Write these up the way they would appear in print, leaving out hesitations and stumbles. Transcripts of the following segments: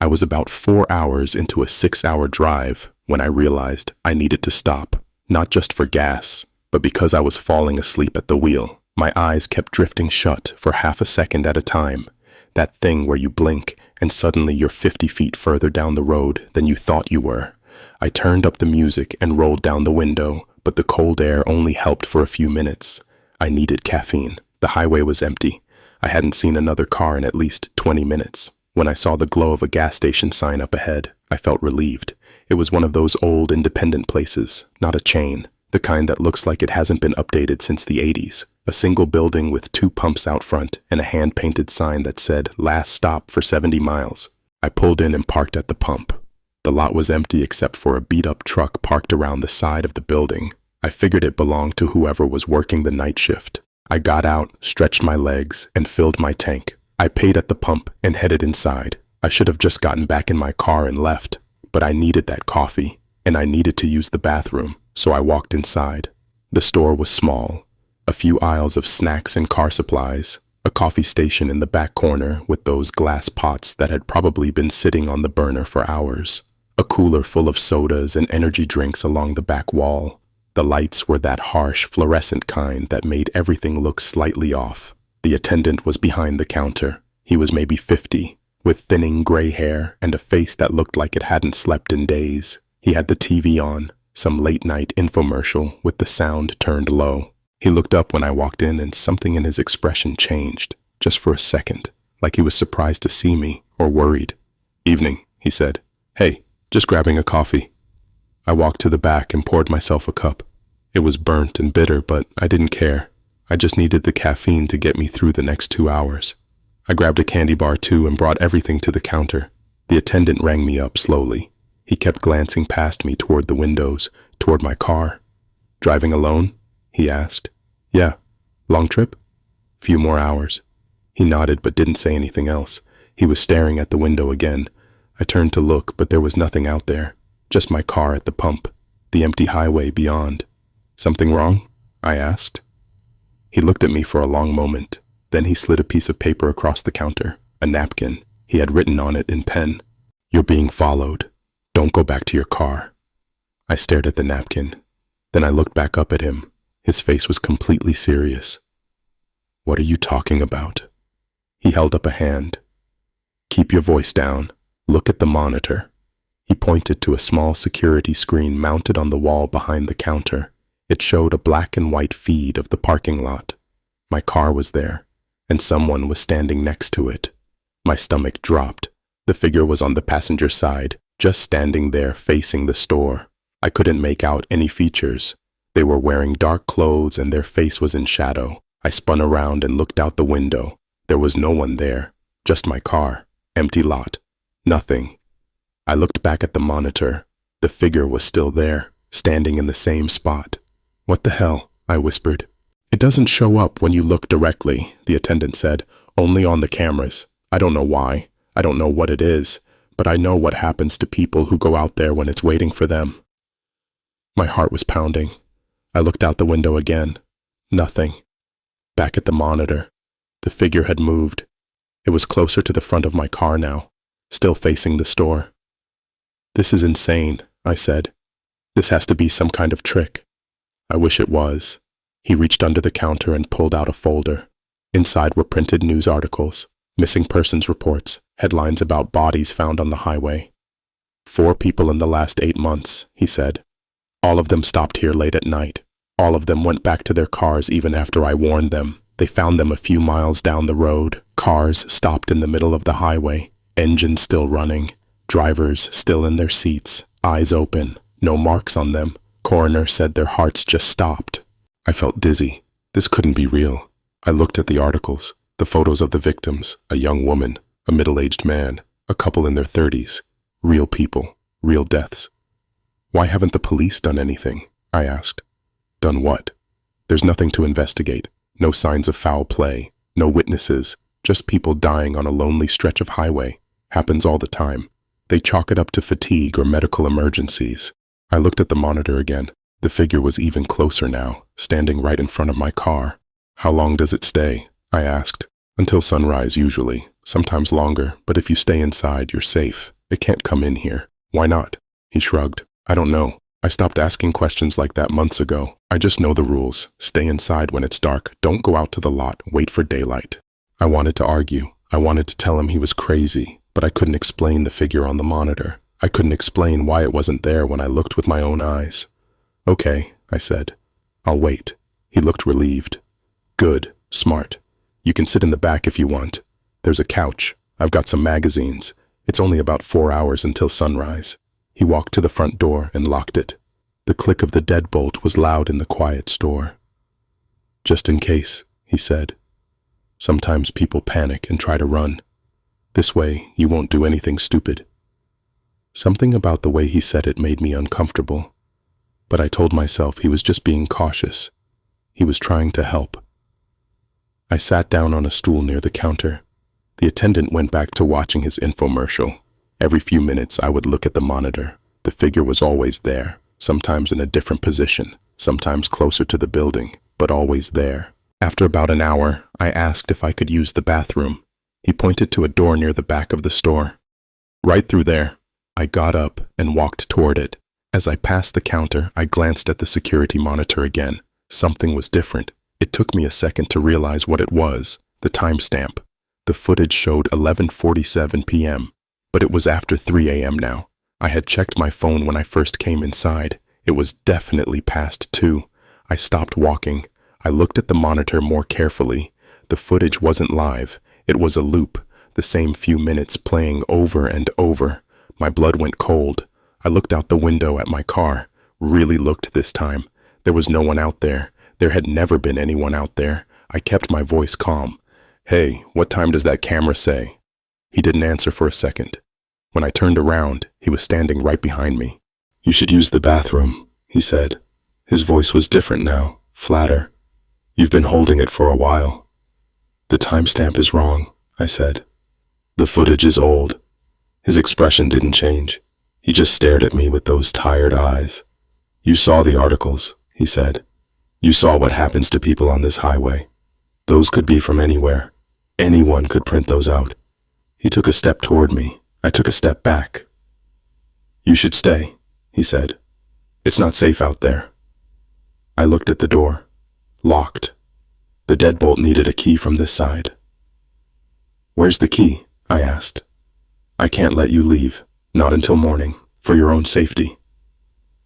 I was about 4 hours into a 6-hour drive when I realized I needed to stop, not just for gas, but because I was falling asleep at the wheel. My eyes kept drifting shut for half a second at a time, that thing where you blink and suddenly you're 50 feet further down the road than you thought you were. I turned up the music and rolled down the window, but the cold air only helped for a few minutes. I needed caffeine. The highway was empty. I hadn't seen another car in at least 20 minutes. When I saw the glow of a gas station sign up ahead, I felt relieved. It was one of those old independent places, not a chain, the kind that looks like it hasn't been updated since the 80s. A single building with 2 pumps out front and a hand-painted sign that said, "Last stop for 70 miles. I pulled in and parked at the pump. The lot was empty except for a beat-up truck parked around the side of the building. I figured it belonged to whoever was working the night shift. I got out, stretched my legs, and filled my tank. I paid at the pump and headed inside. I should have just gotten back in my car and left, but I needed that coffee, and I needed to use the bathroom, so I walked inside. The store was small. A few aisles of snacks and car supplies, a coffee station in the back corner with those glass pots that had probably been sitting on the burner for hours, a cooler full of sodas and energy drinks along the back wall. The lights were that harsh, fluorescent kind that made everything look slightly off. The attendant was behind the counter. He was maybe 50, with thinning gray hair and a face that looked like it hadn't slept in days. He had the TV on, some late-night infomercial with the sound turned low. He looked up when I walked in and something in his expression changed, just for a second, like he was surprised to see me or worried. "Evening," he said. "Hey, just grabbing a coffee." I walked to the back and poured myself a cup. It was burnt and bitter, but I didn't care. I just needed the caffeine to get me through the next 2 hours. I grabbed a candy bar too and brought everything to the counter. The attendant rang me up slowly. He kept glancing past me toward the windows, toward my car. "Driving alone?" he asked. "Yeah. Long trip?" "Few more hours." He nodded but didn't say anything else. He was staring at the window again. I turned to look, but there was nothing out there. Just my car at the pump, the empty highway beyond. "Something wrong?" I asked. He looked at me for a long moment. Then he slid a piece of paper across the counter, a napkin. He had written on it in pen, "You're being followed. Don't go back to your car." I stared at the napkin. Then I looked back up at him. His face was completely serious. "What are you talking about?" He held up a hand. "Keep your voice down. Look at the monitor." He pointed to a small security screen mounted on the wall behind the counter. It showed a black and white feed of the parking lot. My car was there, and someone was standing next to it. My stomach dropped. The figure was on the passenger side, just standing there facing the store. I couldn't make out any features. They were wearing dark clothes and their face was in shadow. I spun around and looked out the window. There was no one there, just my car. Empty lot. Nothing. I looked back at the monitor. The figure was still there, standing in the same spot. "What the hell?" I whispered. "It doesn't show up when you look directly," the attendant said. "Only on the cameras. I don't know why. I don't know what it is, but I know what happens to people who go out there when it's waiting for them." My heart was pounding. I looked out the window again. Nothing. Back at the monitor. The figure had moved. It was closer to the front of my car now, still facing the store. "This is insane," I said. "This has to be some kind of trick." I wish it was. He reached under the counter and pulled out a folder. Inside were printed news articles, missing persons reports, headlines about bodies found on the highway. 4 people in the last 8 months, he said. All of them stopped here late at night. All of them went back to their cars even after I warned them. They found them a few miles down the road, cars stopped in the middle of the highway, engines still running, drivers still in their seats, eyes open, no marks on them. Coroner said their hearts just stopped. I felt dizzy. This couldn't be real. I looked at the articles, the photos of the victims, a young woman, a middle-aged man, a couple in their 30s. Real people, real deaths. Why haven't the police done anything? I asked. Done what? There's nothing to investigate. No signs of foul play. No witnesses. Just people dying on a lonely stretch of highway. Happens all the time. They chalk it up to fatigue or medical emergencies. I looked at the monitor again. The figure was even closer now, standing right in front of my car. How long does it stay? I asked. Until sunrise, usually. Sometimes longer, but if you stay inside, you're safe. It can't come in here. Why not? He shrugged. I don't know. I stopped asking questions like that months ago. I just know the rules. Stay inside when it's dark. Don't go out to the lot. Wait for daylight. I wanted to argue. I wanted to tell him he was crazy, but I couldn't explain the figure on the monitor. I couldn't explain why it wasn't there when I looked with my own eyes. Okay, I said. I'll wait. He looked relieved. Good. Smart. You can sit in the back if you want. There's a couch. I've got some magazines. It's only about 4 hours until sunrise. He walked to the front door and locked it. The click of the deadbolt was loud in the quiet store. Just in case, he said. Sometimes people panic and try to run. This way, you won't do anything stupid. Something about the way he said it made me uncomfortable, but I told myself he was just being cautious. He was trying to help. I sat down on a stool near the counter. The attendant went back to watching his infomercial. Every few minutes, I would look at the monitor. The figure was always there, sometimes in a different position, sometimes closer to the building, but always there. After about an hour, I asked if I could use the bathroom. He pointed to a door near the back of the store. Right through there. I got up and walked toward it. As I passed the counter, I glanced at the security monitor again. Something was different. It took me a second to realize what it was, the timestamp. The footage showed 11:47 p.m., but it was after 3 a.m. now. I had checked my phone when I first came inside. It was definitely past 2. I stopped walking. I looked at the monitor more carefully. The footage wasn't live. It was a loop, the same few minutes playing over and over. My blood went cold. I looked out the window at my car. Really looked this time. There was no one out there. There had never been anyone out there. I kept my voice calm. Hey, what time does that camera say? He didn't answer for a second. When I turned around, he was standing right behind me. You should use the bathroom, he said. His voice was different now, flatter. You've been holding it for a while. The timestamp is wrong, I said. The footage is old. His expression didn't change. He just stared at me with those tired eyes. You saw the articles, he said. You saw what happens to people on this highway. Those could be from anywhere. Anyone could print those out. He took a step toward me. I took a step back. You should stay, he said. It's not safe out there. I looked at the door. Locked. The deadbolt needed a key from this side. Where's the key? I asked. I can't let you leave. Not until morning. For your own safety.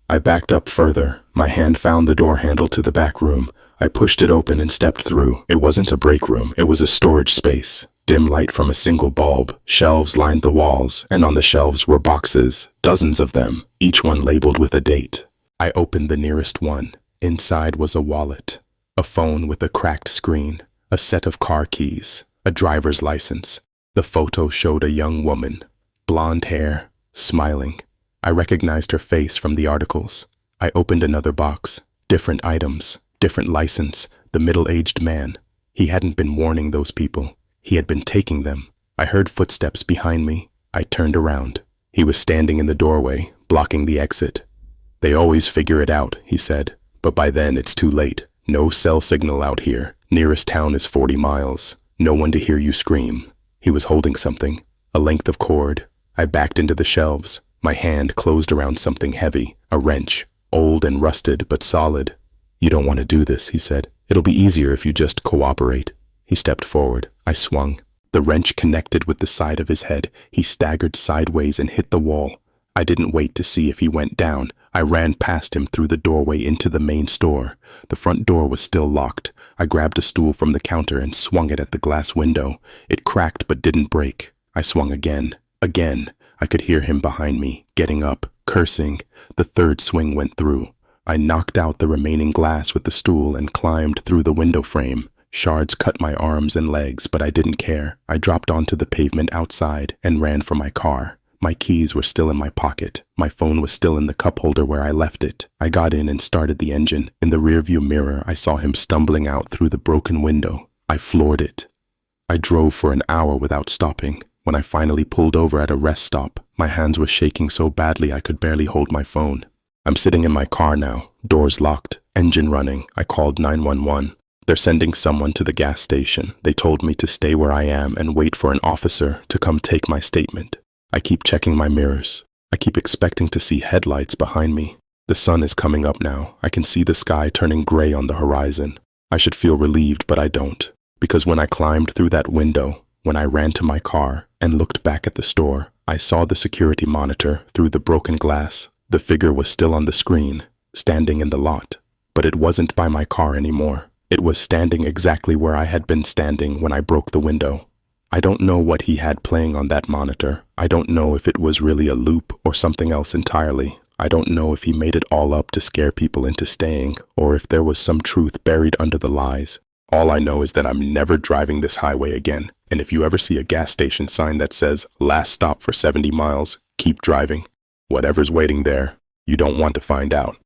I backed up further. My hand found the door handle to the back room. I pushed it open and stepped through. It wasn't a break room. It was a storage space. Dim light from a single bulb. Shelves lined the walls, and on the shelves were boxes, dozens of them, each one labeled with a date. I opened the nearest one. Inside was a wallet, a phone with a cracked screen, a set of car keys, a driver's license. The photo showed a young woman, blonde hair, smiling. I recognized her face from the articles. I opened another box. Different items, different license, the middle-aged man. He hadn't been warning those people. He had been taking them. I heard footsteps behind me. I turned around. He was standing in the doorway, blocking the exit. They always figure it out, he said, but by then it's too late. No cell signal out here. Nearest town is 40 miles. No one to hear you scream. He was holding something, a length of cord. I backed into the shelves. My hand closed around something heavy, a wrench, old and rusted but solid. You don't want to do this, he said. It'll be easier if you just cooperate. He stepped forward. I swung. The wrench connected with the side of his head. He staggered sideways and hit the wall. I didn't wait to see if he went down. I ran past him through the doorway into the main store. The front door was still locked. I grabbed a stool from the counter and swung it at the glass window. It cracked but didn't break. I swung again. Again. I could hear him behind me, getting up, cursing. The third swing went through. I knocked out the remaining glass with the stool and climbed through the window frame. Shards cut my arms and legs, but I didn't care. I dropped onto the pavement outside and ran for my car. My keys were still in my pocket. My phone was still in the cup holder where I left it. I got in and started the engine. In the rearview mirror, I saw him stumbling out through the broken window. I floored it. I drove for an hour without stopping. When I finally pulled over at a rest stop, my hands were shaking so badly I could barely hold my phone. I'm sitting in my car now, doors locked, engine running. I called 911. They're sending someone to the gas station. They told me to stay where I am and wait for an officer to come take my statement. I keep checking my mirrors. I keep expecting to see headlights behind me. The sun is coming up now. I can see the sky turning gray on the horizon. I should feel relieved, but I don't. Because when I climbed through that window, when I ran to my car and looked back at the store, I saw the security monitor through the broken glass. The figure was still on the screen, standing in the lot. But it wasn't by my car anymore. It was standing exactly where I had been standing when I broke the window. I don't know what he had playing on that monitor. I don't know if it was really a loop or something else entirely. I don't know if he made it all up to scare people into staying, or if there was some truth buried under the lies. All I know is that I'm never driving this highway again, and if you ever see a gas station sign that says, "Last stop for 70 miles, keep driving." Whatever's waiting there, you don't want to find out.